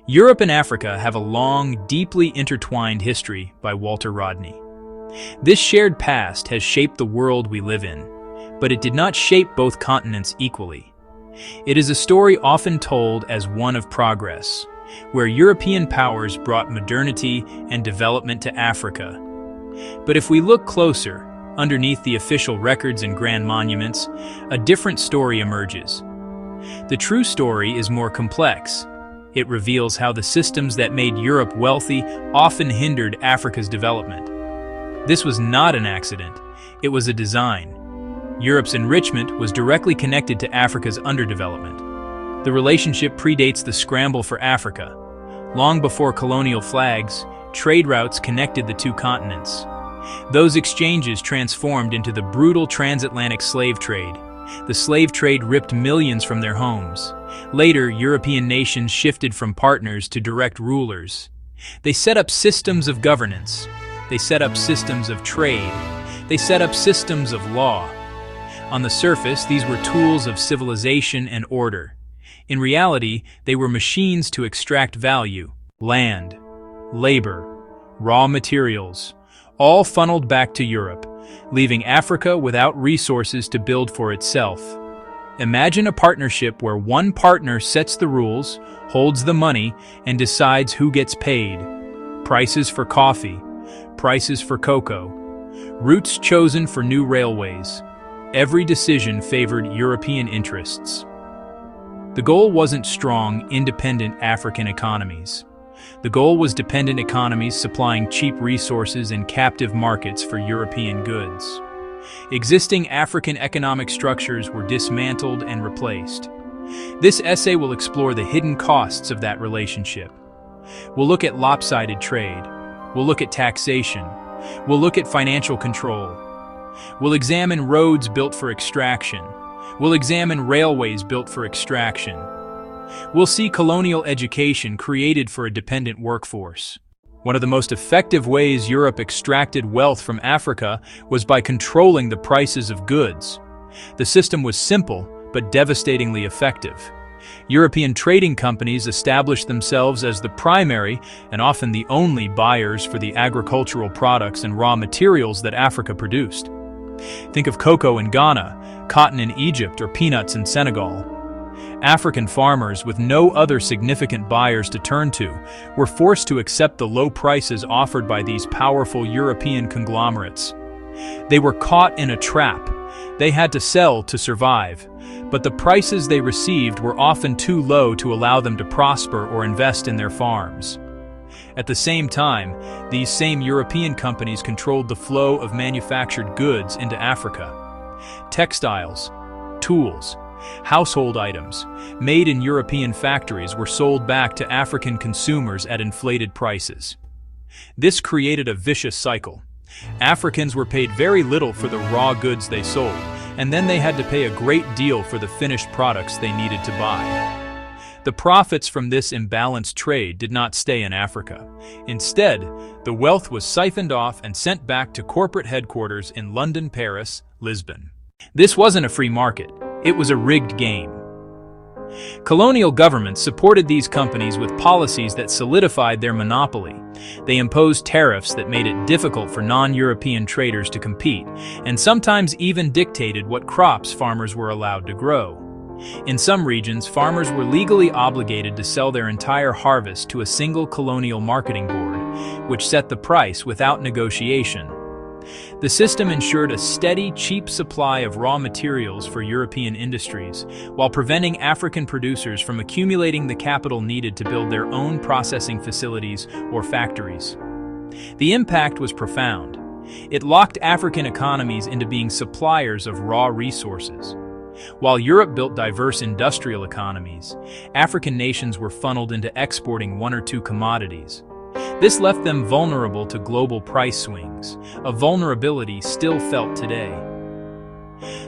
Europe and Africa have a long, deeply intertwined history by Walter Rodney. This shared past has shaped the world we live in, but it did not shape both continents equally. It is a story often told as one of progress, where European powers brought modernity and development to Africa. But if we look closer, underneath the official records and grand monuments, a different story emerges. The true story is more complex. It reveals how the systems that made Europe wealthy often hindered Africa's development. This was not an accident, it was a design. Europe's enrichment was directly connected to Africa's underdevelopment. The relationship predates the scramble for Africa. Long before colonial flags, trade routes connected the two continents. Those exchanges transformed into the brutal transatlantic slave trade. The slave trade ripped millions from their homes. Later, European nations shifted from partners to direct rulers. They set up systems of governance. They set up systems of trade. They set up systems of law. On the surface, these were tools of civilization and order. In reality, they were machines to extract value, land, labor, raw materials, all funneled back to Europe, leaving Africa without resources to build for itself. Imagine a partnership where one partner sets the rules, holds the money, and decides who gets paid. Prices for coffee, prices for cocoa, routes chosen for new railways. Every decision favored European interests. The goal wasn't strong, independent African economies. The goal was dependent economies supplying cheap resources and captive markets for European goods. Existing African economic structures were dismantled and replaced. This essay will explore the hidden costs of that relationship. We'll look at lopsided trade. We'll look at taxation. We'll look at financial control. We'll examine roads built for extraction. We'll examine railways built for extraction. We'll see colonial education created for a dependent workforce. One of the most effective ways Europe extracted wealth from Africa was by controlling the prices of goods. The system was simple, but devastatingly effective. European trading companies established themselves as the primary and often the only buyers for the agricultural products and raw materials that Africa produced. Think of cocoa in Ghana, cotton in Egypt, or peanuts in Senegal. African farmers, with no other significant buyers to turn to, were forced to accept the low prices offered by these powerful European conglomerates. They were caught in a trap. They had to sell to survive, but the prices they received were often too low to allow them to prosper or invest in their farms. At the same time, these same European companies controlled the flow of manufactured goods into Africa. Textiles, tools, household items made in European factories were sold back to African consumers at inflated prices. This created a vicious cycle. Africans were paid very little for the raw goods they sold, and then they had to pay a great deal for the finished products they needed to buy. The profits from this imbalanced trade did not stay in Africa. Instead, the wealth was siphoned off and sent back to corporate headquarters in London, Paris, Lisbon. This wasn't a free market. It was a rigged game. Colonial governments supported these companies with policies that solidified their monopoly. They imposed tariffs that made it difficult for non-European traders to compete, and sometimes even dictated what crops farmers were allowed to grow. In some regions, farmers were legally obligated to sell their entire harvest to a single colonial marketing board, which set the price without negotiation. The system ensured a steady, cheap supply of raw materials for European industries, while preventing African producers from accumulating the capital needed to build their own processing facilities or factories. The impact was profound. It locked African economies into being suppliers of raw resources. While Europe built diverse industrial economies, African nations were funneled into exporting one or two commodities. This left them vulnerable to global price swings, a vulnerability still felt today.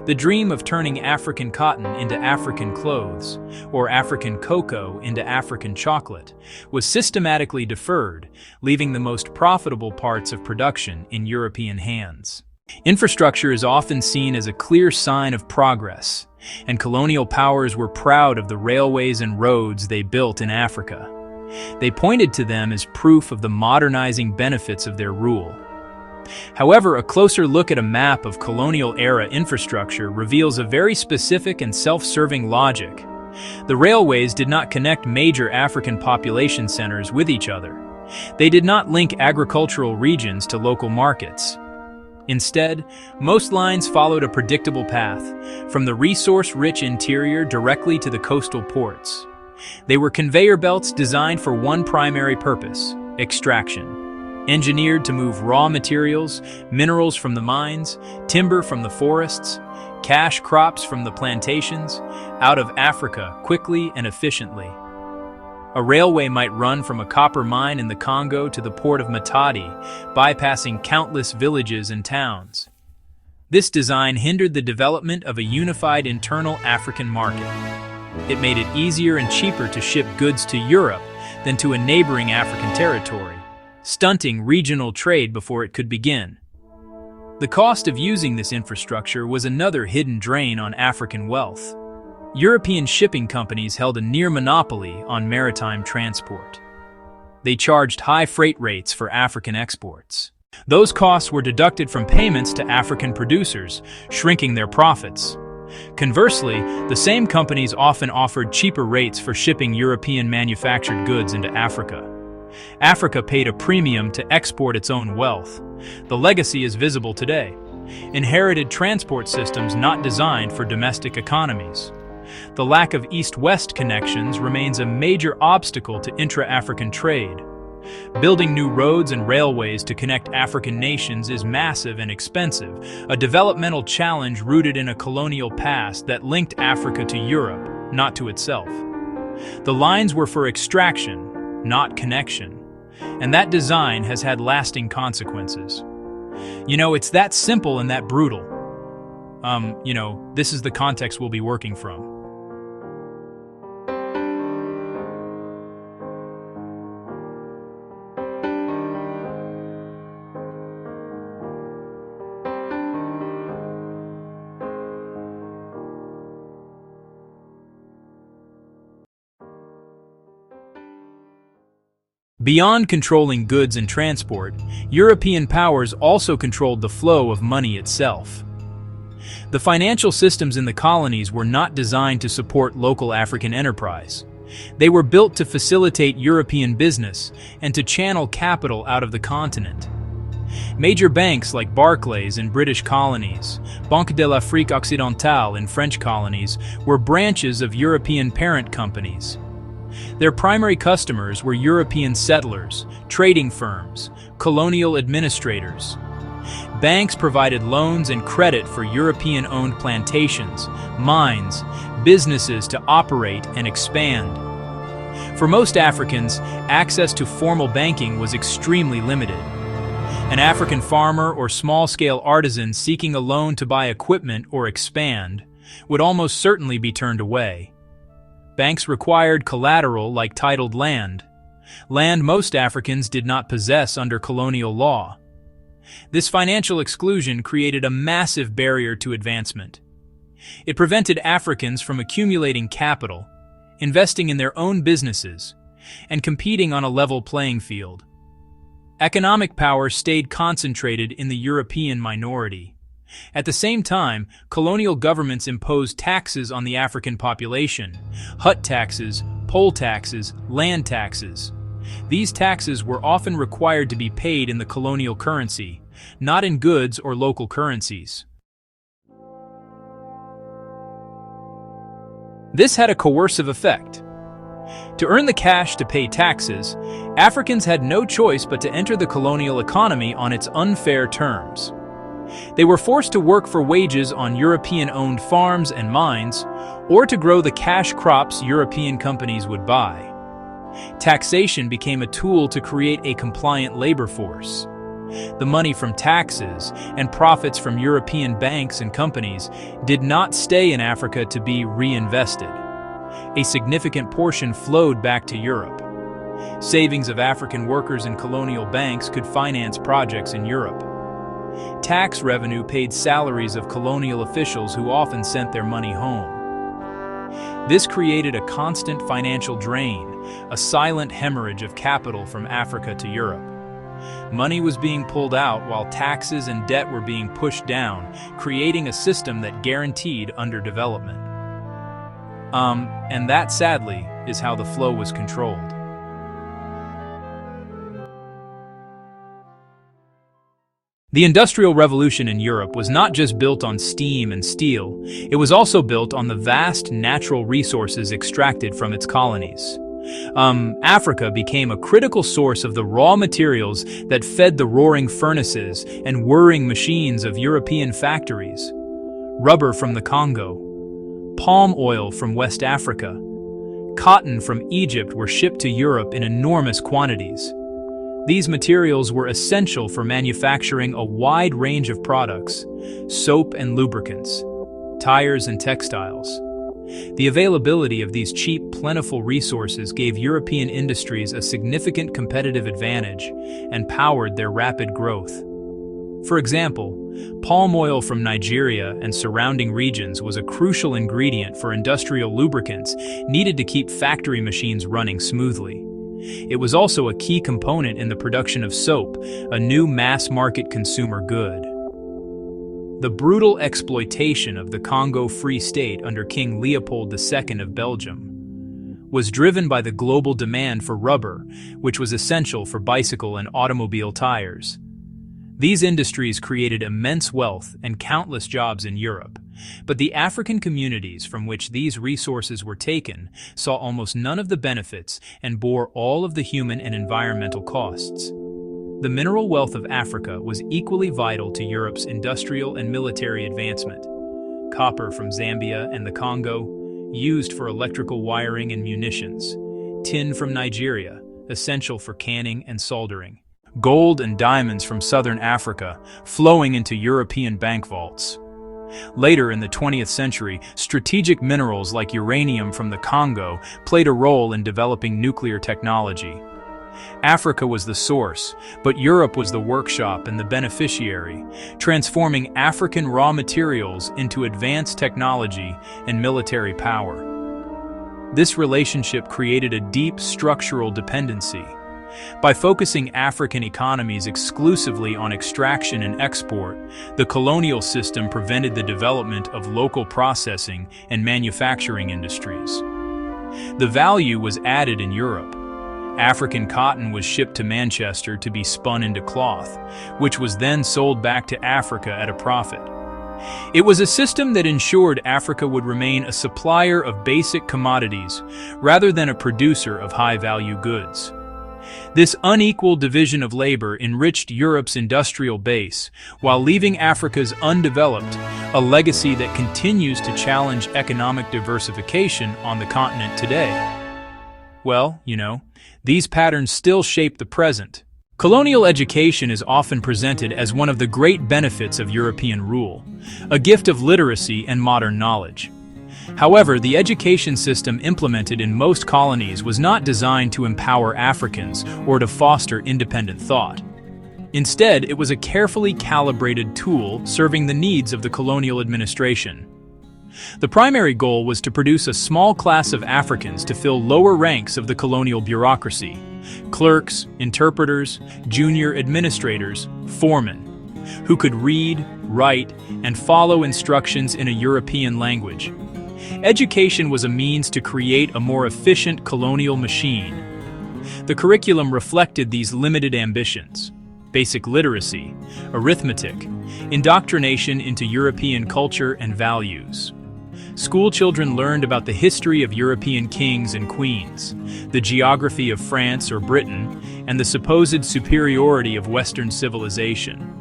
The dream of turning African cotton into African clothes, or African cocoa into African chocolate, was systematically deferred, leaving the most profitable parts of production in European hands. Infrastructure is often seen as a clear sign of progress, and colonial powers were proud of the railways and roads they built in Africa. They pointed to them as proof of the modernizing benefits of their rule. However, a closer look at a map of colonial-era infrastructure reveals a very specific and self-serving logic. The railways did not connect major African population centers with each other. They did not link agricultural regions to local markets. Instead, most lines followed a predictable path, from the resource-rich interior directly to the coastal ports. They were conveyor belts designed for one primary purpose: extraction. Engineered to move raw materials, minerals from the mines, timber from the forests, cash crops from the plantations, out of Africa quickly and efficiently. A railway might run from a copper mine in the Congo to the port of Matadi, bypassing countless villages and towns. This design hindered the development of a unified internal African market. It made it easier and cheaper to ship goods to Europe than to a neighboring African territory, stunting regional trade before it could begin. The cost of using this infrastructure was another hidden drain on African wealth. European shipping companies held a near monopoly on maritime transport. They charged high freight rates for African exports. Those costs were deducted from payments to African producers, shrinking their profits. Conversely, the same companies often offered cheaper rates for shipping European manufactured goods into Africa. Africa paid a premium to export its own wealth. The legacy is visible today. Inherited transport systems not designed for domestic economies. The lack of east-west connections remains a major obstacle to intra-African trade. Building new roads and railways to connect African nations is massive and expensive, a developmental challenge rooted in a colonial past that linked Africa to Europe, not to itself. The lines were for extraction, not connection, and that design has had lasting consequences. It's that simple and that brutal. This is the context we'll be working from. Beyond controlling goods and transport, European powers also controlled the flow of money itself. The financial systems in the colonies were not designed to support local African enterprise. They were built to facilitate European business and to channel capital out of the continent. Major banks like Barclays in British colonies, Banque de l'Afrique Occidentale in French colonies, were branches of European parent companies. Their primary customers were European settlers, trading firms, colonial administrators. Banks provided loans and credit for European-owned plantations, mines, businesses to operate and expand. For most Africans, access to formal banking was extremely limited. An African farmer or small-scale artisan seeking a loan to buy equipment or expand would almost certainly be turned away. Banks required collateral like titled land most Africans did not possess under colonial law. This financial exclusion created a massive barrier to advancement. It prevented Africans from accumulating capital, investing in their own businesses, and competing on a level playing field. Economic power stayed concentrated in the European minority. At the same time, colonial governments imposed taxes on the African population: hut taxes, poll taxes, land taxes. These taxes were often required to be paid in the colonial currency, not in goods or local currencies. This had a coercive effect. To earn the cash to pay taxes, Africans had no choice but to enter the colonial economy on its unfair terms. They were forced to work for wages on European-owned farms and mines, or to grow the cash crops European companies would buy. Taxation became a tool to create a compliant labor force. The money from taxes and profits from European banks and companies did not stay in Africa to be reinvested. A significant portion flowed back to Europe. Savings of African workers in colonial banks could finance projects in Europe. Tax revenue paid salaries of colonial officials who often sent their money home. This created a constant financial drain, a silent hemorrhage of capital from Africa to Europe. Money was being pulled out while taxes and debt were being pushed down, creating a system that guaranteed underdevelopment. And that, sadly, is how the flow was controlled. The Industrial Revolution in Europe was not just built on steam and steel, it was also built on the vast natural resources extracted from its colonies. Africa became a critical source of the raw materials that fed the roaring furnaces and whirring machines of European factories. Rubber from the Congo, palm oil from West Africa, cotton from Egypt were shipped to Europe in enormous quantities. These materials were essential for manufacturing a wide range of products: soap and lubricants, tires and textiles. The availability of these cheap, plentiful resources gave European industries a significant competitive advantage and powered their rapid growth. For example, palm oil from Nigeria and surrounding regions was a crucial ingredient for industrial lubricants needed to keep factory machines running smoothly. It was also a key component in the production of soap, a new mass-market consumer good. The brutal exploitation of the Congo Free State under King Leopold II of Belgium was driven by the global demand for rubber, which was essential for bicycle and automobile tires. These industries created immense wealth and countless jobs in Europe, but the African communities from which these resources were taken saw almost none of the benefits and bore all of the human and environmental costs. The mineral wealth of Africa was equally vital to Europe's industrial and military advancement. Copper from Zambia and the Congo, used for electrical wiring and munitions. Tin from Nigeria, essential for canning and soldering. Gold and diamonds from southern Africa, flowing into European bank vaults. Later in the 20th century, strategic minerals like uranium from the Congo played a role in developing nuclear technology. Africa was the source, but Europe was the workshop and the beneficiary, transforming African raw materials into advanced technology and military power. This relationship created a deep structural dependency. By focusing African economies exclusively on extraction and export, the colonial system prevented the development of local processing and manufacturing industries. The value was added in Europe. African cotton was shipped to Manchester to be spun into cloth, which was then sold back to Africa at a profit. It was a system that ensured Africa would remain a supplier of basic commodities rather than a producer of high-value goods. This unequal division of labor enriched Europe's industrial base, while leaving Africa's undeveloped, a legacy that continues to challenge economic diversification on the continent today. Well, these patterns still shape the present. Colonial education is often presented as one of the great benefits of European rule, a gift of literacy and modern knowledge. However, the education system implemented in most colonies was not designed to empower Africans or to foster independent thought. Instead, it was a carefully calibrated tool serving the needs of the colonial administration. The primary goal was to produce a small class of Africans to fill lower ranks of the colonial bureaucracy: clerks, interpreters, junior administrators, foremen, who could read, write, and follow instructions in a European language. Education was a means to create a more efficient colonial machine. The curriculum reflected these limited ambitions: basic literacy, arithmetic, indoctrination into European culture and values. School children learned about the history of European kings and queens, the geography of France or Britain, and the supposed superiority of Western civilization.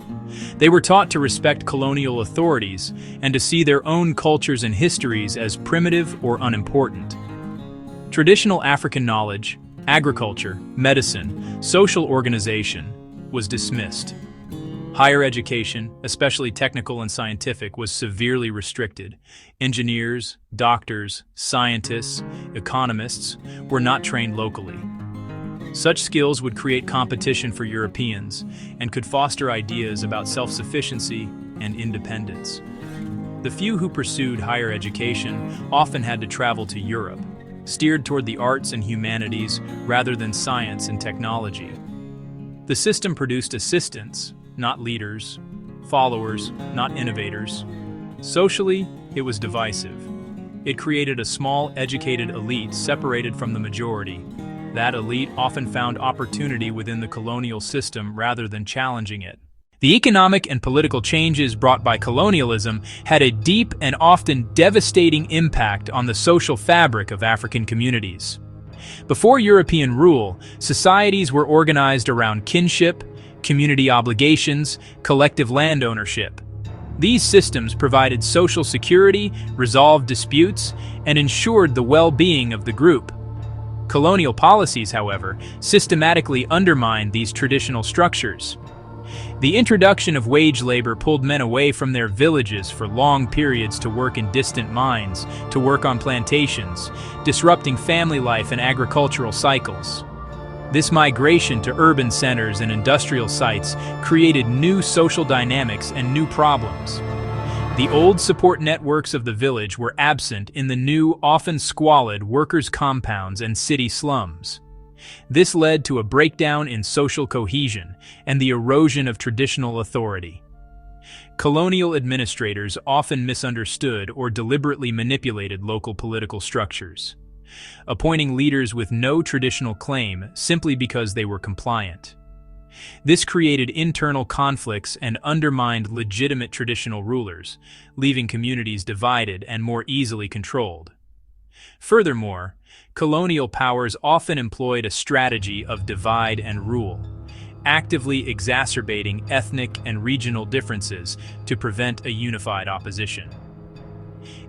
They were taught to respect colonial authorities and to see their own cultures and histories as primitive or unimportant. Traditional African knowledge, agriculture, medicine, social organization was dismissed. Higher education, especially technical and scientific, was severely restricted. Engineers, doctors, scientists, economists were not trained locally. Such skills would create competition for Europeans and could foster ideas about self-sufficiency and independence. The few who pursued higher education often had to travel to Europe, steered toward the arts and humanities rather than science and technology. The system produced assistants, not leaders, followers, not innovators. Socially, it was divisive. It created a small, educated elite separated from the majority. That elite often found opportunity within the colonial system rather than challenging it. The economic and political changes brought by colonialism had a deep and often devastating impact on the social fabric of African communities. Before European rule, societies were organized around kinship, community obligations, collective land ownership. These systems provided social security, resolved disputes, and ensured the well-being of the group. Colonial policies, however, systematically undermined these traditional structures. The introduction of wage labor pulled men away from their villages for long periods to work in distant mines, to work on plantations, disrupting family life and agricultural cycles. This migration to urban centers and industrial sites created new social dynamics and new problems. The old support networks of the village were absent in the new, often squalid workers' compounds and city slums. This led to a breakdown in social cohesion and the erosion of traditional authority. Colonial administrators often misunderstood or deliberately manipulated local political structures, appointing leaders with no traditional claim simply because they were compliant. This created internal conflicts and undermined legitimate traditional rulers, leaving communities divided and more easily controlled. Furthermore, colonial powers often employed a strategy of divide and rule, actively exacerbating ethnic and regional differences to prevent a unified opposition.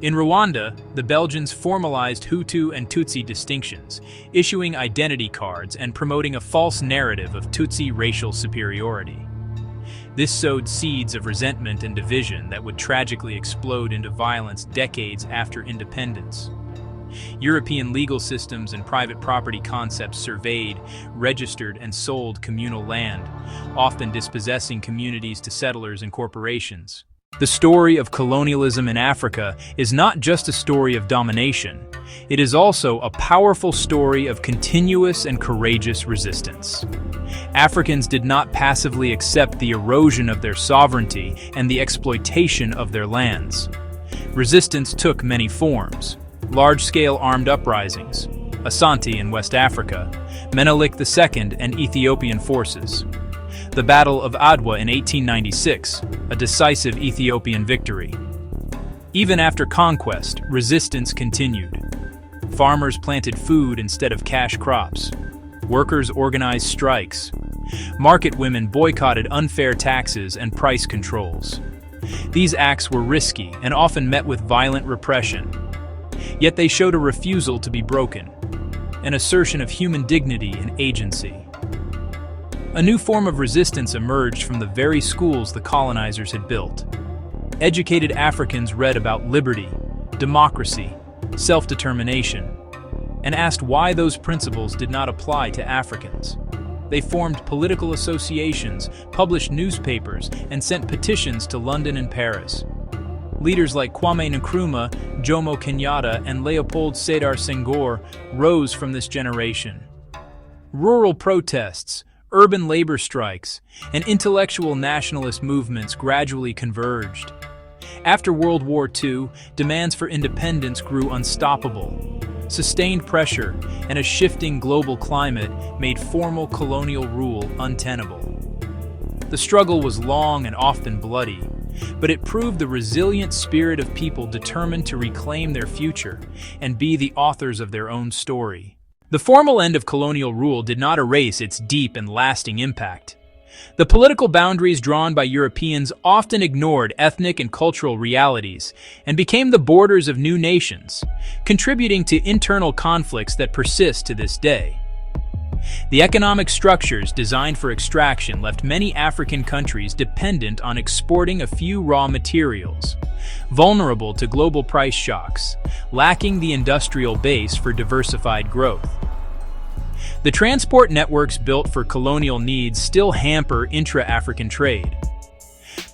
In Rwanda, the Belgians formalized Hutu and Tutsi distinctions, issuing identity cards and promoting a false narrative of Tutsi racial superiority. This sowed seeds of resentment and division that would tragically explode into violence decades after independence. European legal systems and private property concepts surveyed, registered, and sold communal land, often dispossessing communities to settlers and corporations. The story of colonialism in Africa is not just a story of domination. It is also a powerful story of continuous and courageous resistance. Africans did not passively accept the erosion of their sovereignty and the exploitation of their lands. Resistance took many forms. Large-scale armed uprisings, Asante in West Africa, Menelik II and Ethiopian forces. The Battle of Adwa in 1896, a decisive Ethiopian victory. Even after conquest, resistance continued. Farmers planted food instead of cash crops. Workers organized strikes. Market women boycotted unfair taxes and price controls. These acts were risky and often met with violent repression. Yet they showed a refusal to be broken, an assertion of human dignity and agency. A new form of resistance emerged from the very schools the colonizers had built. Educated Africans read about liberty, democracy, self-determination, and asked why those principles did not apply to Africans. They formed political associations, published newspapers, and sent petitions to London and Paris. Leaders like Kwame Nkrumah, Jomo Kenyatta, and Leopold Sédar Senghor rose from this generation. Rural protests, urban labor strikes, and intellectual nationalist movements gradually converged. After World War II, demands for independence grew unstoppable. Sustained pressure and a shifting global climate made formal colonial rule untenable. The struggle was long and often bloody, but it proved the resilient spirit of people determined to reclaim their future and be the authors of their own story. The formal end of colonial rule did not erase its deep and lasting impact. The political boundaries drawn by Europeans often ignored ethnic and cultural realities and became the borders of new nations, contributing to internal conflicts that persist to this day. The economic structures designed for extraction left many African countries dependent on exporting a few raw materials, vulnerable to global price shocks, lacking the industrial base for diversified growth. The transport networks built for colonial needs still hamper intra-African trade.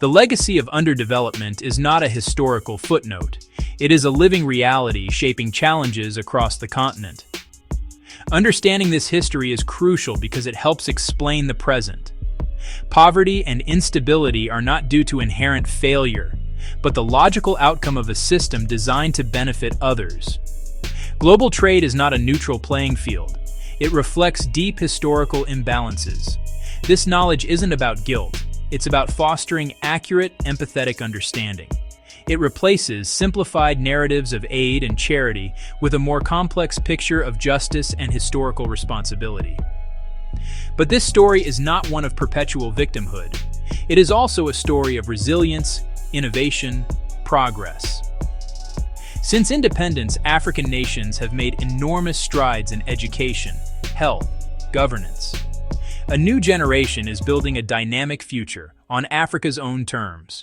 The legacy of underdevelopment is not a historical footnote. It is a living reality shaping challenges across the continent. Understanding this history is crucial because it helps explain the present. Poverty and instability are not due to inherent failure, but the logical outcome of a system designed to benefit others. Global trade is not a neutral playing field. It reflects deep historical imbalances. This knowledge isn't about guilt. It's about fostering accurate, empathetic understanding. It replaces simplified narratives of aid and charity with a more complex picture of justice and historical responsibility. But this story is not one of perpetual victimhood. It is also a story of resilience, innovation, progress. Since independence, African nations have made enormous strides in education, health, governance. A new generation is building a dynamic future on Africa's own terms.